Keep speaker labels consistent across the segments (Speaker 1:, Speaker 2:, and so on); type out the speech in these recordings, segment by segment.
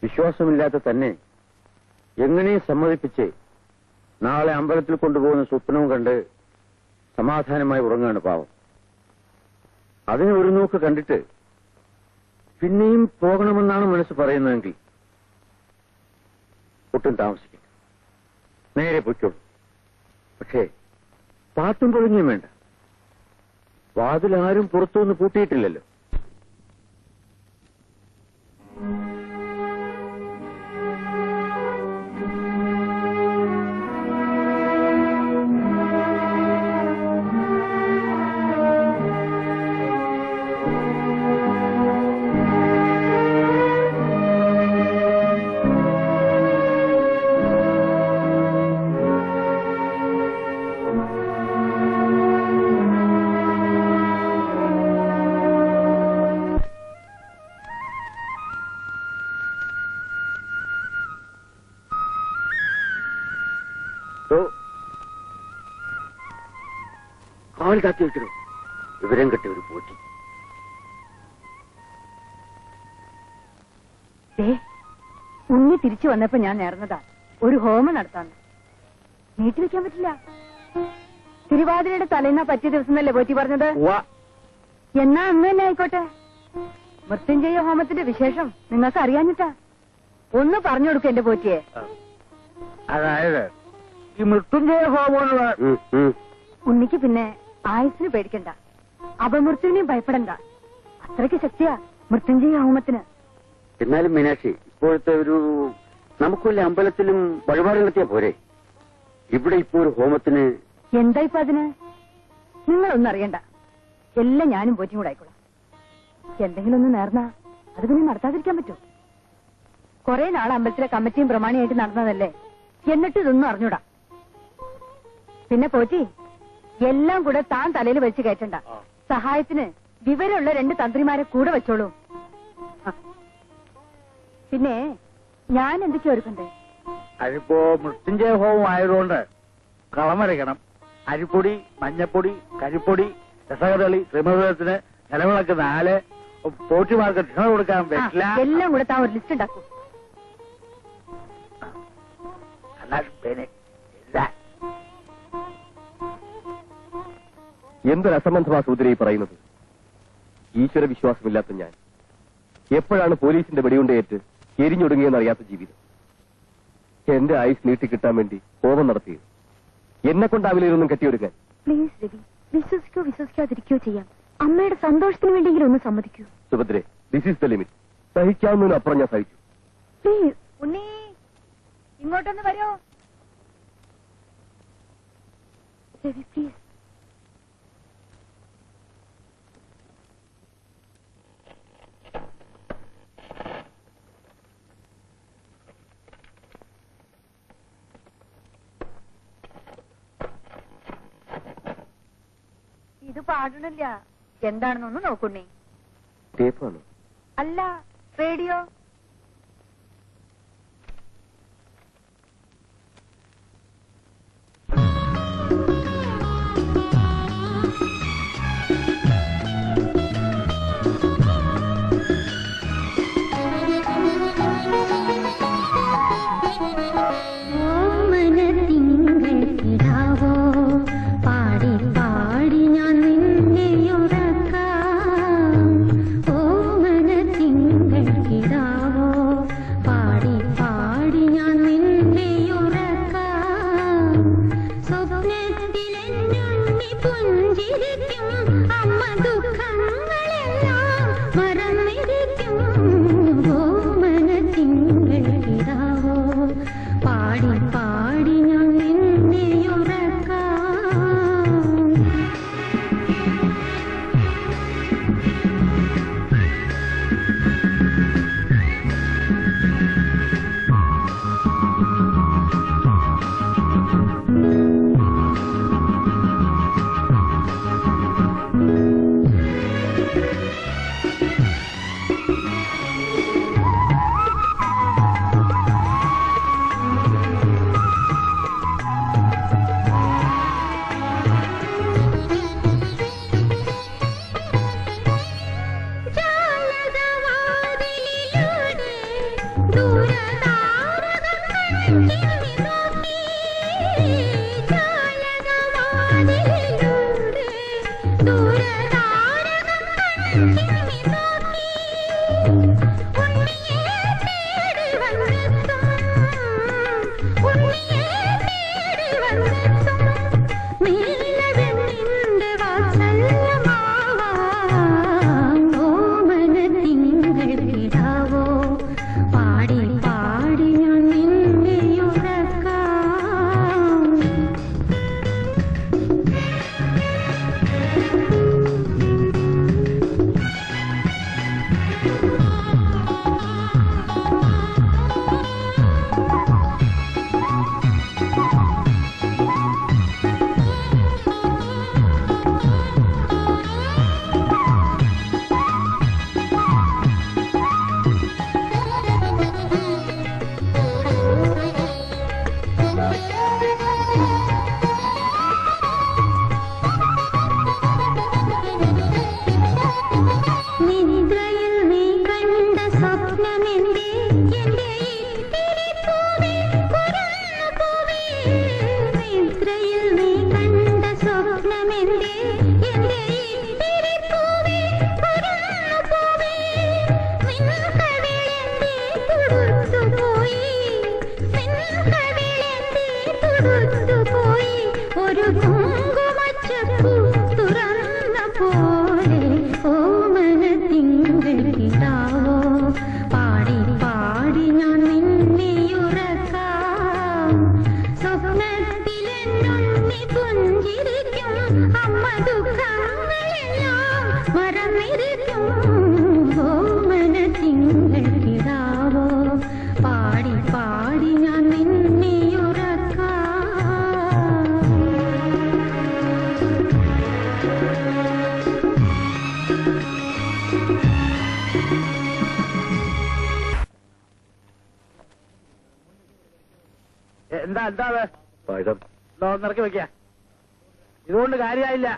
Speaker 1: വിശ്വാസമില്ലാത്ത തന്നെ എങ്ങനെയും സമ്മതിപ്പിച്ച് നാളെ അമ്പലത്തിൽ കൊണ്ടുപോകുന്ന സ്വപ്നവും കണ്ട് സമാധാനമായി ഉറങ്ങാണ് പാവം. അതിന് ഒരു നോക്ക് കണ്ടിട്ട് പിന്നെയും പോകണമെന്നാണ് മനസ്സ് പറയുന്നതെങ്കിൽ ഒട്ടും താമസിക്കും, നേരെ പൊയ്ക്കോളൂ. പക്ഷേ പാട്ടും പൊളിഞ്ഞും വേണ്ട. വാതിലാരും പുറത്തുനിന്ന് പൂട്ടിയിട്ടില്ലല്ലോ. കാൽ കാത്തി വെക്കണോ? വിവരം കെട്ടി ഒരു പോറ്റി.
Speaker 2: ഉണ്ണി തിരിച്ചു വന്നപ്പോ ഞാൻ നേർന്നതാ ഒരു ഹോമം നടത്താന്ന്. നീട്ടി വെക്കാൻ പറ്റില്ല. തിരുവാതിരയുടെ തലേന്നാ പറ്റിയ ദിവസം എന്നല്ലേ പോറ്റി പറഞ്ഞത്? എന്നാ അന്ന് തന്നെ ആയിക്കോട്ടെ. മൃത്യുഞ്ജയ ഹോമത്തിന്റെ വിശേഷം നിങ്ങൾക്ക് അറിയാഞ്ഞിട്ടാ. ഒന്ന് പറഞ്ഞു കൊടുക്ക എന്റെ പോറ്റിയെ.
Speaker 3: അതായത് ഈ മൃത്യുഞ്ജയ ഹോമം
Speaker 2: ഉണ്ണിക്ക് പിന്നെ ആയുസിന് പേടിക്കണ്ട, അപമൃത്യുവിനെയും ഭയപ്പെടണ്ട. അത്രയ്ക്ക് ശക്തിയാ മൃത്യുഞ്ജയ ഹോമത്തിന്.
Speaker 1: എന്നാലും മീനാക്ഷി, ഇപ്പോഴത്തെ ഒരു നമുക്കുള്ള അമ്പലത്തിലും വഴിപാട് നടത്തിയാ പോരെ? ഇവിടെ ഇപ്പോ ഒരു ഹോമത്തിന്
Speaker 2: എന്താ ഇപ്പൊ അതിന്? നിങ്ങളൊന്നും അറിയണ്ട, എല്ലാം ഞാനും പോറ്റിയും കൂടെ ആയിക്കോളാം. എന്തെങ്കിലും ഒന്ന് നേർന്നാ അത് പിന്നെ നടത്താതിരിക്കാൻ പറ്റും? കുറെ നാൾ അമ്പലത്തിലെ കമ്മിറ്റിയും പ്രമാണിയായിട്ട് നടന്നതല്ലേ, എന്നിട്ട് ഇതൊന്നും അറിഞ്ഞൂടാ. പിന്നെ പോറ്റി, എല്ലാം കൂടെ താൻ തലയിൽ വെച്ച് കയറ്റണ്ട. സഹായത്തിന് വിവരമുള്ള 2 തന്ത്രിമാരെ കൂടെ വെച്ചോളൂ. പിന്നെ ഞാൻ എന്തൊക്കെയാ ഒരുക്കണ്ടേ?
Speaker 3: അതിപ്പോ മൃത്യുഞ്ജയ ഹോമം ആയതുകൊണ്ട് കളമരയ്ക്കണം. അരിപ്പൊടി, മഞ്ഞപ്പൊടി, കരിപ്പൊടി, രസകദളി, ത്രിമധുരത്തിന് നിലവിളക്ക് 4, പോറ്റിമാർക്ക് ക്ഷണ കൊടുക്കാൻ പറ്റില്ല.
Speaker 2: എല്ലാം കൂടെ താൻ ഒരു ലിസ്റ്റ് ഉണ്ടാക്കും.
Speaker 4: എന്തൊരു അസംബന്ധമാ സൂദരി പറയുന്നത്? ഈശ്വര വിശ്വാസമില്ലാത്ത ഞാൻ എപ്പോഴാണ് പോലീസിന്റെ വെടിയുണ്ടേറ്റ് എരിഞ്ഞൊടുങ്ങിയെന്നറിയാത്ത ജീവിതം. എന്റെ ആയുസ് നീട്ടിക്കിട്ടാൻ വേണ്ടി ഹോമം നടത്തിയത്. എന്നെ കൊണ്ടാവില്ല ഇതൊന്നും കെട്ടിയൊടുക്കാൻ.
Speaker 2: പ്ലീസ് രവി, വിശ്വസിക്കോ വിശ്വസിക്കാതിരിക്കോ ചെയ്യാം. അമ്മയുടെ സന്തോഷത്തിന് വേണ്ടിയെങ്കിലും ഒന്ന് സമ്മതിക്കൂ.
Speaker 4: സുഭദ്രെ, ദിസ് ഈസ് ദ ലിമിറ്റ്. സഹിക്കാവുന്നതിന് അപ്പുറം ഞാൻ സഹിച്ചു.
Speaker 2: പ്ലീസ് ഉണ്ണി, ഇങ്ങോട്ടൊന്ന് വരോ? രവി പ്ലീസ്. ഇത് പാടണില്ല. എന്താണെന്നൊന്ന് നോക്കുന്നേ.
Speaker 1: ടേപ്പാണോ?
Speaker 2: അല്ല, റേഡിയോ.
Speaker 5: ിടാ
Speaker 3: എന്താ എന്താ
Speaker 4: പഴം
Speaker 3: നിറക്കി വെക്ക. ഇതുകൊണ്ട് കാര്യമായില്ല.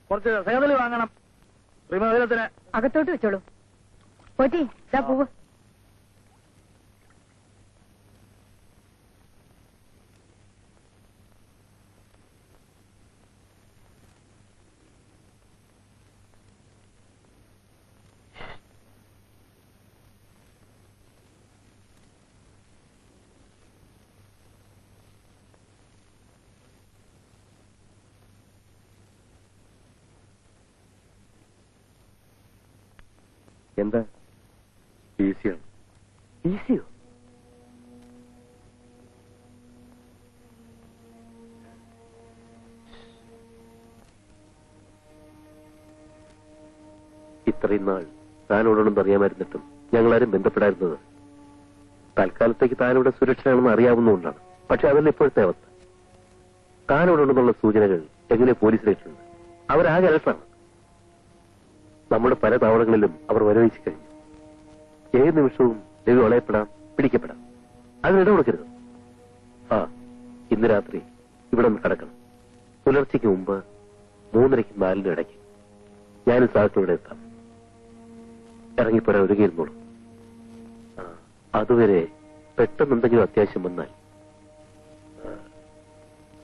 Speaker 3: കുറച്ച് രസകതലി വാങ്ങണം ശ്രീമതിലത്തിന്.
Speaker 2: അകത്തോട്ട് വെച്ചോളൂ. പോറ്റി ഇതാ പൂവ്.
Speaker 4: എന്താ?
Speaker 1: ഈസിയാണ്.
Speaker 4: ഈസിയോ?
Speaker 1: ഇത്രയും നാൾ താനോടൊന്നും അറിയാമായിരുന്നിട്ടും ഞങ്ങളാരും ബന്ധപ്പെടായിരുന്നത് തൽക്കാലത്തേക്ക് താനിവിടെ സുരക്ഷയാണെന്ന് അറിയാവുന്നതുകൊണ്ടാണ്. പക്ഷെ അതല്ല ഇപ്പോഴത്തെ അവസ്ഥ. താനോടുണ്ടെന്നുള്ള സൂചനകൾ എങ്ങനെ പോലീസിലേക്കുണ്ട്? അവരാകെ അലർട്ടാണ്. നമ്മുടെ പല താവളങ്ങളിലും അവർ വരവഴിച്ചു കഴിഞ്ഞു. ഏത് നിമിഷവും രവി വളയപ്പെടാം, പിടിക്കപ്പെടാം. അതിനിട കൊടുക്കരുത്. ഇന്ന് രാത്രി ഇവിടെ ഒന്ന് കിടക്കണം. പുലർച്ചയ്ക്ക് മുമ്പ് 3:30 4 ഇടയ്ക്ക് ഞാനും സാഹസം ഇവിടെ എത്താം. ഇറങ്ങിപ്പോരാൻ ഒരുങ്ങിയിരുന്നോളൂ. അതുവരെ പെട്ടെന്ന് എന്തെങ്കിലും അത്യാവശ്യം വന്നാൽ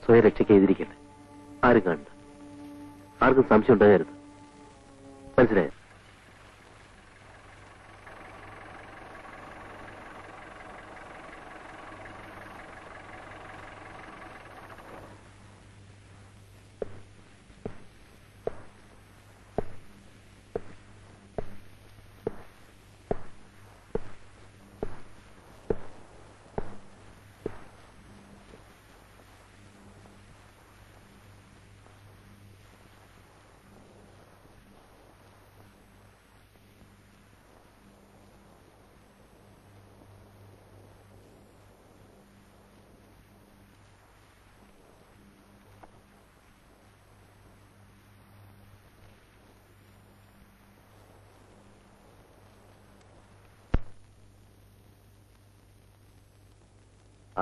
Speaker 1: സ്വയം രക്ഷയ്ക്ക് എഴുതിരിക്കട്ടെ. ആരും കാണണ്ട. ആർക്കും സംശയം ഉണ്ടാകരുത്. മനസ്സിലായോ?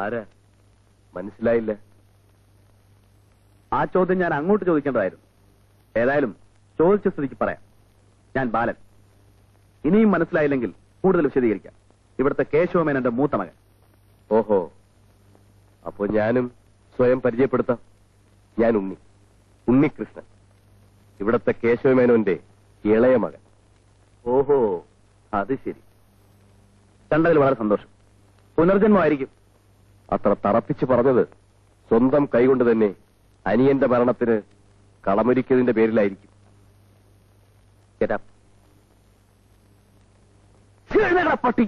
Speaker 4: ആരാ? മനസ്സിലായില്ല.
Speaker 3: ആ ചോദ്യം ഞാൻ അങ്ങോട്ട് ചോദിക്കേണ്ടതായിരുന്നു. ഏതായാലും ചോദിച്ച സ്ഥിതിക്ക് പറയാം. ഞാൻ ബാലൻ. ഇനിയും മനസ്സിലായില്ലെങ്കിൽ കൂടുതൽ വിശദീകരിക്കാം. ഇവിടുത്തെ കേശവമേനന്റെ മൂത്ത മകൻ.
Speaker 4: ഓഹോ, അപ്പോ ഞാനും സ്വയം പരിചയപ്പെടുത്താം. ഞാൻ ഉണ്ണികൃഷ്ണൻ, ഇവിടത്തെ കേശവമേനോന്റെ ഇളയ മകൻ.
Speaker 3: ഓഹോ, അത് ശരി. കണ്ടതിൽ വളരെ സന്തോഷം. പുനർജന്മമായിരിക്കും.
Speaker 4: അത്ര തറപ്പിച്ച് പറഞ്ഞത് സ്വന്തം കൈകൊണ്ട് തന്നെ അനിയന്റെ മരണത്തിന് കളമൊരുക്കിയതിന്റെ പേരിലായിരിക്കും.
Speaker 3: പട്ടി.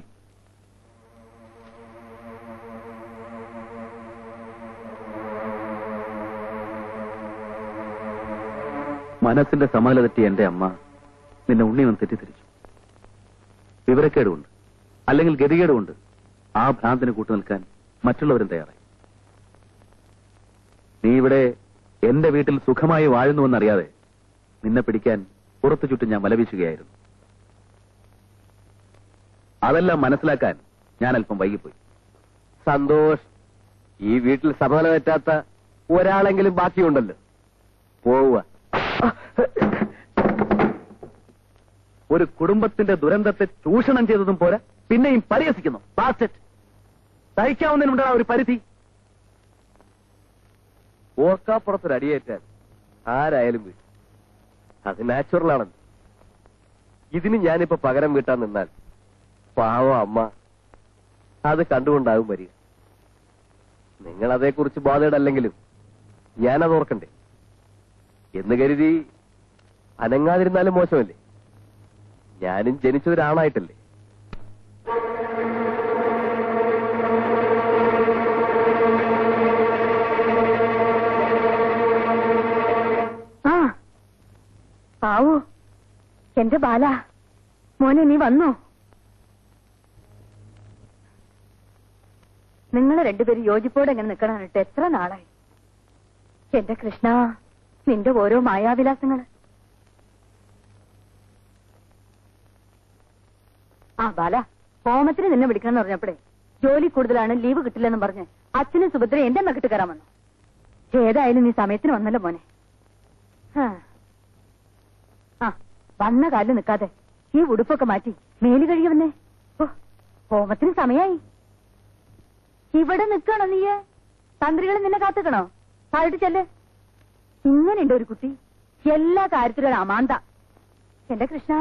Speaker 3: മനസ്സിന്റെ സമനില തെറ്റിയ എന്റെ അമ്മ നിന്നെ ഉണ്ണിവൻ തെറ്റിദ്ധരിച്ചു. വിവരക്കേടുകൊണ്ട് അല്ലെങ്കിൽ ഗതികേടുകൊണ്ട് ആ ഭ്രാന്തിന് കൂട്ടുനിൽക്കാൻ മറ്റുള്ളവരും തയ്യാറായി. നീ ഇവിടെ എന്റെ വീട്ടിൽ സുഖമായി വാഴുന്നുവെന്നറിയാതെ നിന്നെ പിടിക്കാൻ പുറത്തു ചുറ്റും ഞാൻ വലവീശുകയായിരുന്നു. അതെല്ലാം മനസ്സിലാക്കാൻ ഞാൻ അല്പം വൈകിപ്പോയി.
Speaker 4: സന്തോഷ്, ഈ വീട്ടിൽ സമനില തെറ്റാത്ത ഒരാളെങ്കിലും ബാക്കിയുണ്ടല്ലോ. പോവുക.
Speaker 3: ഒരു കുടുംബത്തിന്റെ ദുരന്തത്തെ ചൂഷണം ചെയ്തതും പോരാ, പിന്നെയും പരിഹസിക്കുന്നു. ബാസ്റ്ററ്റ്. സഹിക്കാവുന്നതിനുണ്ടാ ഒരു പരിധി.
Speaker 4: ഓർക്കാപ്പുറത്തൊരു അടിയേറ്റാൽ ആരായാലും വീഴും. അത് നാച്ചുറലാണെന്ന്. ഇതിന് ഞാനിപ്പോ പകരം വീട്ടാൻ നിന്നാൽ പാവം അമ്മ അത് കണ്ടുകൊണ്ടാകും വരിക. നിങ്ങൾ അതേക്കുറിച്ച് ബാധേടല്ലെങ്കിലും ഞാനത് ഓർക്കണ്ടേ എന്ന് കരുതി അനങ്ങാതിരുന്നാലും മോശമല്ലേ? ഞാനും ജനിച്ചതൊരാണായിട്ടല്ലേ?
Speaker 2: ആവോ എന്റെ ബാല, മോനെ നീ വന്നോ? നിങ്ങൾ രണ്ടുപേരും യോജിപ്പോടെ എങ്ങനെ നിൽക്കണാനിട്ട് എത്ര നാളായി. എന്റെ കൃഷ്ണ, നിന്റെ ഓരോ മായാവിലാസങ്ങള്. ബാല, ഹോമത്തിന് നിന്നെ വിളിക്കണം പറഞ്ഞപ്പോഴേ ജോലി കൂടുതലാണ്, ലീവ് കിട്ടില്ലെന്നും പറഞ്ഞ് അച്ഛനും സുഭദ്ര എന്റെ മെക്കിട്ട് കയറാൻ വന്നു. ഏതായാലും നീ സമയത്തിന് വന്നല്ലോ മോനെ. ആ വന്ന കാലിൽ നിൽക്കാതെ ഈ ഉടുപ്പൊക്കെ മാറ്റി മേല് കഴുകി വന്നേ. ഓ ഹോമത്തിന് സമയായി. ഇവിടെ നിൽക്കണോ നീ? തന്ത്രികൾ നിന്നെ കാത്തുക്കണോ? താഴോട്ട് ചെല്ല്. ഇങ്ങനെയുണ്ട് ഒരു കുട്ടി, എല്ലാ കാര്യത്തിലും അമാന്ത. എന്റെ കൃഷ്ണ,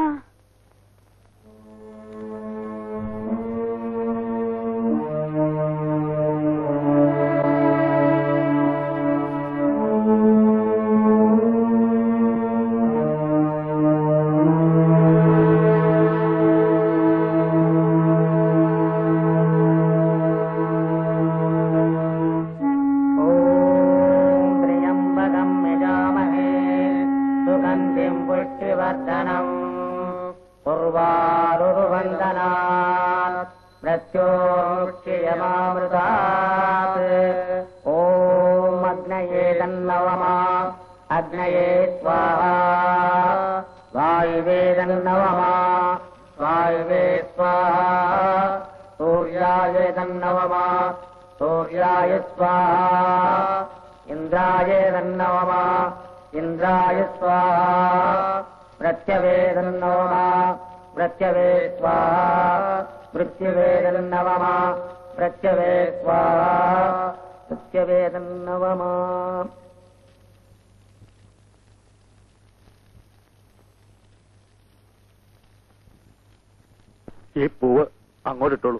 Speaker 3: ഈ പൂവ് അങ്ങോട്ടിട്ടോളൂ.